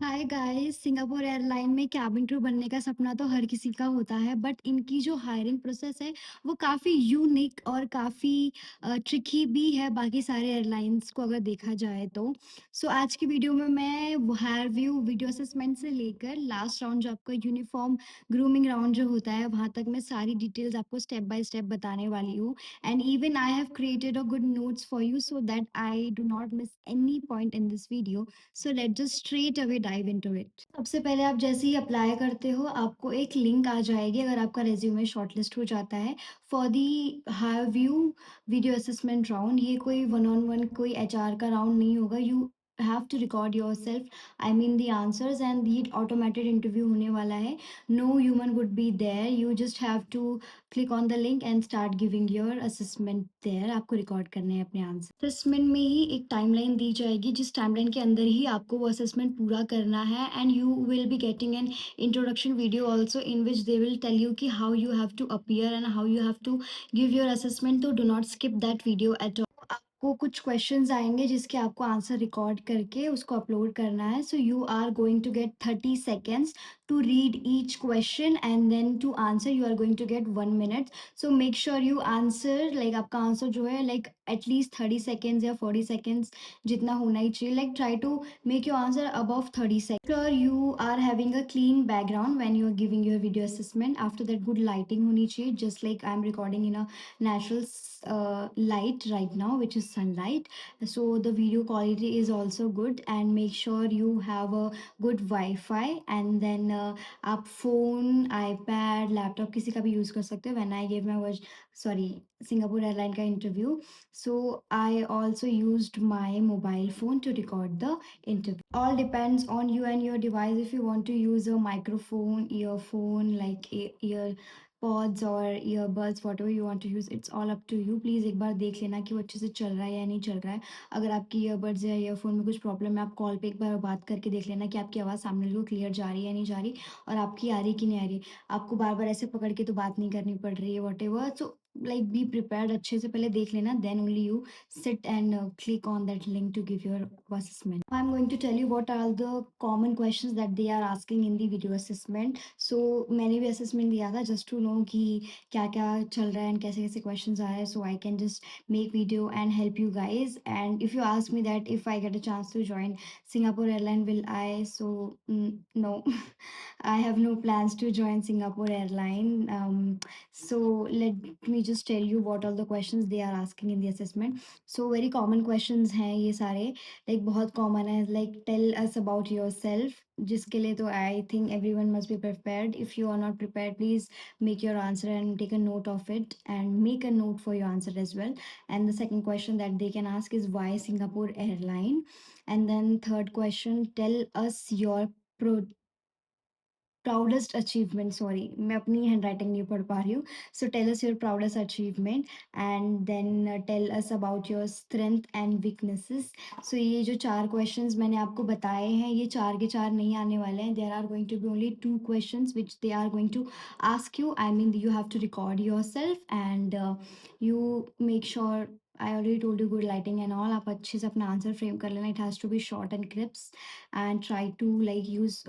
Hi guys. Singapore airline में cabin crew बनने का सपना तो हर किसी का होता है, बट इनकी जो हायरिंग प्रोसेस है वो काफ़ी यूनिक और काफ़ी ट्रिकी भी है बाकी सारे एयरलाइंस को अगर देखा जाए तो। आज की वीडियो में मैं हायर व्यू वीडियो असेसमेंट से लेकर लास्ट राउंड जो आपका यूनिफॉर्म ग्रूमिंग राउंड जो होता है वहाँ तक मैं सारी डिटेल्स आपको स्टेप बाय स्टेप बताने वाली हूँ। And even I have created a good notes for you so that I do not miss any point in this video. So let just straight away dive into it. सबसे पहले आप जैसे ही apply करते हो आपको एक लिंक आ जाएगी अगर आपका रेज्यूमे शॉर्टलिस्ट हो जाता है for the HireVue video assessment round. ये कोई वन ऑन वन कोई एचआर का राउंड नहीं होगा। You have to record yourself, I mean the answers, and ये ऑटोमेटेड इंटरव्यू होने वाला है। No human would be there, you just have to click on the link and start giving your assessment there. आपको record करने हैं अपने answer. Assessment में ही एक टाइमलाइन दी जाएगी जिस टाइमलाइन के अंदर ही आपको वो असेसमेंट पूरा करना है। And you will be getting an introduction video also in which they will tell you कि how you have to appear and how you have to give your assessment. तो do not skip that video at all. आपको कुछ questions आएंगे जिसके आपको answer record करके उसको upload करना है। So you are going to get 30 seconds to read each question and then to answer you are going to get 1 minute. So make sure you answer like आपका answer जो है like at least 30 seconds या 40 seconds जितना होना ही चाहिए। Like try to make your answer above 30 seconds. Sure you are having a clean background when you are giving your video assessment. After that good lighting होनी चाहिए, just like I am recording in a natural light right now which is sunlight. So the video quality is also good, and make sure you have a good Wi-Fi. And then आप phone, iPad, laptop किसी का भी use कर सकते हो। When I give my sorry Singapore airline का interview, so I also used my mobile phone to record the interview. All depends on you and your device. If you want to use a microphone, earphone, like ear pods or earbuds, whatever you want to use, it's all up to you. Please एक बार देख लेना कि वो अच्छे से चल रहा है या नहीं चल रहा है। अगर आपकी ईयरबड्स या ईयरफोन में कुछ प्रॉब्लम है, आप कॉल पे एक बार बात करके देख लेना कि आपकी आवाज़ सामने वाले को क्लियर जा रही है या नहीं जा रही, और आपकी आ रही कि नहीं आ रही। आपको बार बार ऐसे पकड़ के तो बात नहीं करनी पड़ रही है, whatever. So like be prepared, अच्छे से पहले देख लेना, then only you sit and click on that link to give your assessment. I'm going to tell you what are the common questions that they are asking in the video assessment. So मैंने भी assessment दिया था just to know कि क्या क्या चल रहा है and कैसे कैसे questions आ रहे हैं, so I can just make video and help you guys. And if you ask me that if I get a chance to join Singapore Airline, will I? So no. I have no plans to join Singapore Airline. So let me just tell you what all the questions they are asking in the assessment. So very common questions हैं ये सारे, like बहुत common है, like tell us about yourself, जिसके लिए तो I think everyone must be prepared. If you are not prepared, please make your answer and take a note of it and make a note for your answer as well. And the second question that they can ask is why Singapore Airline? And then third question, tell us your pro proudest achievement. Sorry, मैं अपनी handwriting नहीं पढ़ पा रही हूँ। So tell us your proudest achievement and then tell us about your strength and weaknesses. So ये जो चार क्वेश्चंस मैंने आपको बताए हैं, ये चार के चार नहीं आने वाले हैं। There are going to be only two questions which they are going to ask you. I mean you have to record yourself and you make sure, I already told you good lighting and all. आप अच्छे से अपना answer frame कर लेना। It has to be short and crisp and try to like use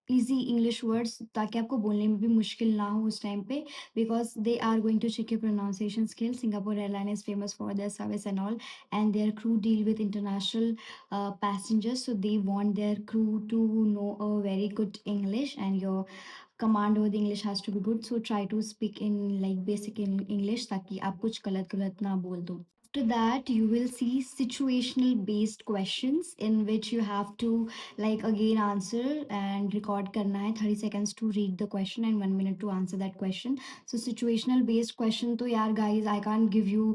easy English words ताकि आपको बोलने में भी मुश्किल ना हो उस टाइम पे, because they are going to check your pronunciation skill. Singapore airline is famous for their service and all, and their crew deal with international passengers, so they want their crew to know a very good English, and your command over the English has to be good. So try to speak in like basic in English ताकि आप कुछ गलत गलत ना बोल दो। After that, you will see situational based questions in which you have to like again answer and record करना है। 30 seconds to read the question and 1 minute to answer that question. So situational based question तो यार guys, I can't give you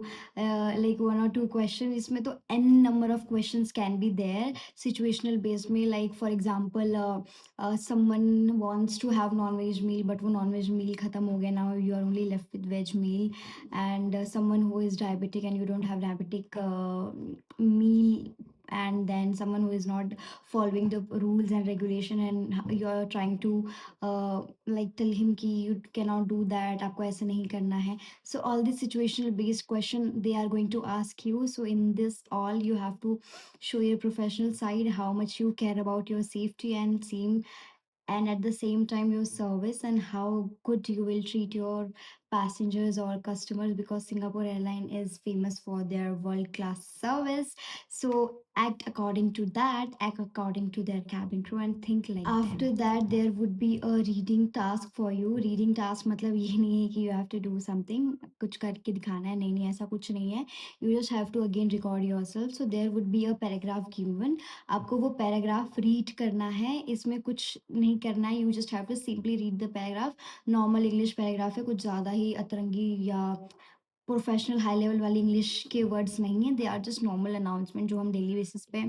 like one or two questions, इसमें तो n number of questions can be there situational based में। like for example someone wants to have non-veg meal but वो non-veg meal खत्म हो गया, now you are only left with veg meal. And someone who is diabetic and you don't have diabetic meal and then someone who is not following the rules and regulation, and you're trying to like tell him कि you cannot do that, आपको ऐसे नहीं करना है. So all these situational based question they are going to ask you. So in this all you have to show your professional side, how much you care about your safety and seem, and at the same time your service, and how good you will treat your passengers or customers, because Singapore airline is famous for their world class service. So act according to that, act according to their cabin crew, and think like after them. That there would be a reading task for you. Reading task मतलब ये नहीं है कि you have to do something, कुछ करके दिखाना है, नहीं नहीं ऐसा कुछ नहीं है. You just have to again record yourself. So there would be a paragraph given, आपको वो पैराग्राफ रीड करना है, इसमें कुछ नहीं करना है. You just have to simply read the paragraph. Normal English paragraph है, कुछ ज़्यादा ही अतरंगी या प्रोफेशनल हाई लेवल वाली इंग्लिश के वर्ड्स नहीं है. They are just normal announcement जो हम डेली बेसिस पे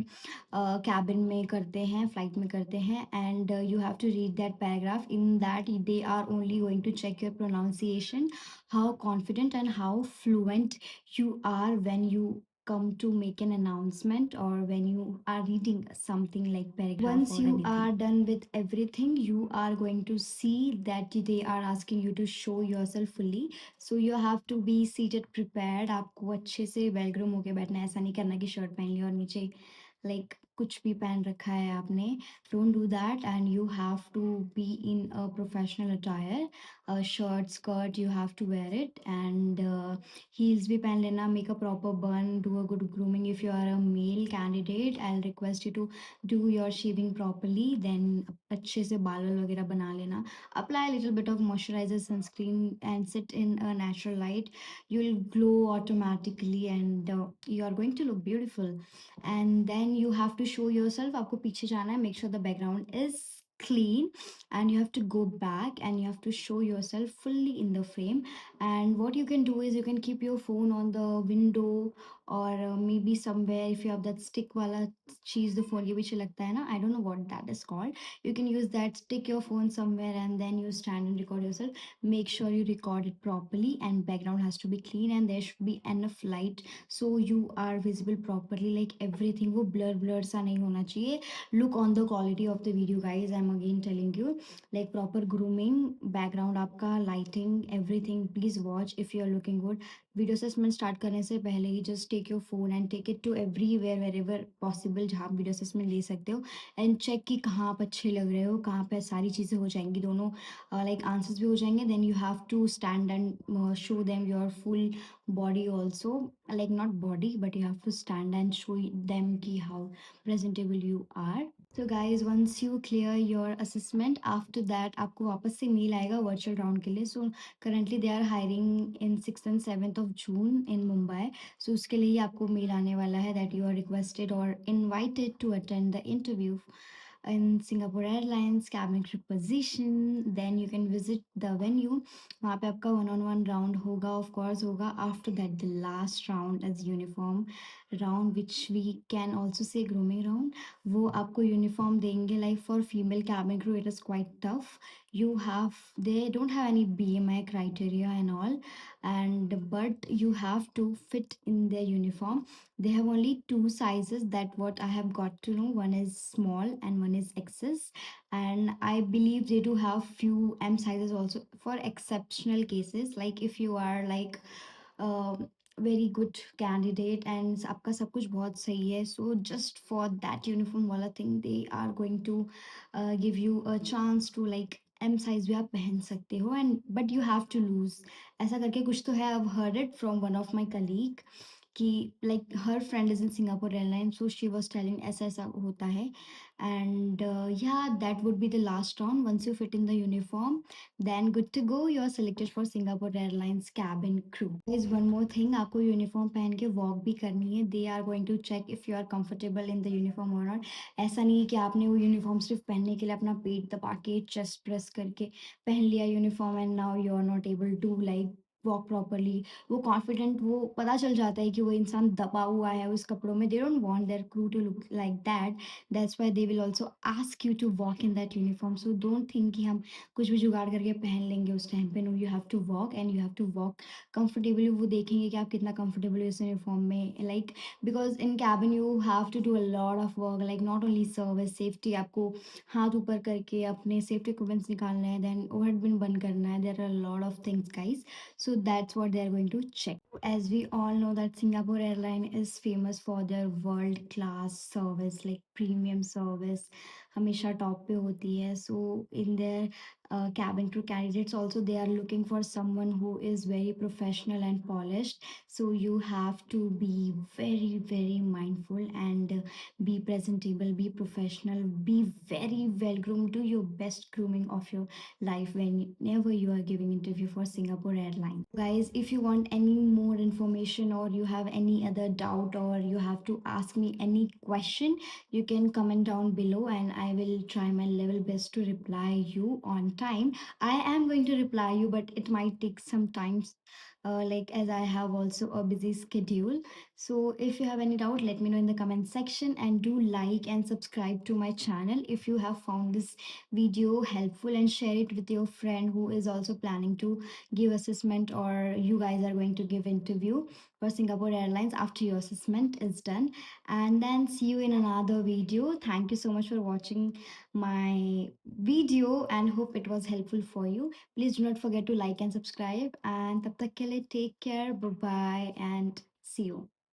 कैबिन में करते हैं, फ्लाइट में करते हैं. And you have to read that paragraph. In that they are only going to check your pronunciation, how confident and how fluent you are when you come to make an announcement, or when you are reading something like paragraph. Once or you anything are done with everything, you are going to see that they are asking you to show yourself fully. So you have to be seated prepared. आपको अच्छे से well groom होके बैठना है. ऐसा नहीं करना कि शर्ट पहन ली और नीचे लाइक कुछ भी पहन रखा है आपने. Don't do that. And you have to be in a professional attire. Shirt skirt you have to wear it. And heels भी पहन लेना. Make a proper bun. Do a good grooming. If you are a male candidate I request you to do your shaving properly. Then अच्छे से बाल वाल वगैरह बना लेना. Apply little bit of moisturiser, sunscreen, and sit in a natural light. You will glow automatically, and you are going to look beautiful. And then you have to show yourself. आपको पीछे जाना है. Make sure the background is clean, and you have to go back and you have to show yourself fully in the frame. And what you can do is you can keep your phone on the window, or maybe somewhere. If you have that stick वाला चीज, the phone के पीछे लगता है ना, I don't know what that is called. You can use that. Stick your phone somewhere and then you stand and record yourself. Make sure you record it properly, and background has to be clean, and there should be enough light so you are visible properly. Like everything वो blur सा नहीं होना चाहिए. Look on the quality of the video guys. I'm again telling you, like proper grooming, background आपका, lighting, everything. Please watch if you are looking good. Video assessment start करने से पहले ही just take your phone and take it to everywhere wherever possible जहाँ आप video assessment ले सकते हो. एंड चेक कि कहाँ आप अच्छे लग रहे हो, कहाँ पे सारी चीज़ें हो जाएंगी, दोनों लाइक आंसर्स भी हो जाएंगे. Then you have to stand and show them your full body also, like not body, but you have to stand and show them ki how presentable you are. So guys, once you clear your assessment, after that आपको वापस से mail आएगा virtual round के लिए. So currently they are hiring in 6th and 7th of June in Mumbai. So उसके लिए ही आपको mail आने वाला है that you are requested or invited to attend the interview in Singapore Airlines cabin crew position. Then you can visit the venue. वहाँ पे आपका one on one round होगा, ऑफ कोर्स होगा. After that the last round is uniform round, which we can also say grooming round. वो आपको uniform देंगे. Like for female cabin crew it is quite tough. They don't have any BMI criteria and all, and but you have to fit in their uniform. They have only two sizes, that what I have got to know. One is small and one is XS, and I believe they do have few M sizes also for exceptional cases, like if you are like very good candidate and आपका सब कुछ बहुत सही है. So just for that uniform वाला thing they are going to give you a chance to like M size भी आप पहन सकते हो. And but you have to lose, ऐसा करके कुछ तो है. I heard it from one of my colleague कि like her friend is in Singapore airline, so she was telling ऐसा ऐसा होता है. And yeah that would be the last round. Once you fit in the uniform, then good to go, you are selected for Singapore Airlines cabin crew. Is one more thing, आपको uniform पहन के walk भी करनी है. They are going to check if you are comfortable in the uniform और not. ऐसा नहीं है कि आपने वो यूनिफॉर्म सिर्फ पहनने के लिए अपना पेट दबा के चेस्ट प्रेस करके पहन लिया uniform, and now you are not able to like walk properly, वो कॉन्फिडेंट, वो पता चल जाता है कि वो इंसान दबा हुआ है उस कपड़ों में, they don't want their crew to look like that, that's why they will also ask you to walk in that uniform. So don't think कि हम कुछ भी जुगाड़ करके पहन लेंगे उस टाइम पे। No, you have to walk and you have to walk comfortably. वो देखेंगे कि आप कितना कंफर्टेबल हो इस यूनिफॉर्म में, like because in cabin you have to do a lot of work, like not only service safety, आपको हाथ ऊपर करके अपने सेफ्टी इक्विपमेंट्स निकालने हैं, देन ओवरहेड बिन बंद करना है, there are lot of things guys, so that's what they're going to check. As we all know that Singapore airline is famous for their world class service, like premium service, हमेशा top पे होती है। So in their cabin crew candidates also, they are looking for someone who is very professional and polished. So you have to be very very mindful and be presentable, be professional, be very well groomed, do your best grooming of your life whenever you are giving interview for Singapore Airlines. Guys, if you want any more information or you have any other doubt or you have to ask me any question, you can comment down below and I will try my level best to reply you on time. I am going to reply you, but it might take some time, like as I have also a busy schedule. So if you have any doubt, let me know in the comment section, and do like and subscribe to my channel if you have found this video helpful, and share it with your friend who is also planning to give assessment, or you guys are going to give interview for Singapore Airlines after your assessment is done. And then see you in another video. Thank you so much for watching my video and hope it was helpful for you. Please do not forget to like and subscribe, and tab tak ke liye take care, bye bye, and see you.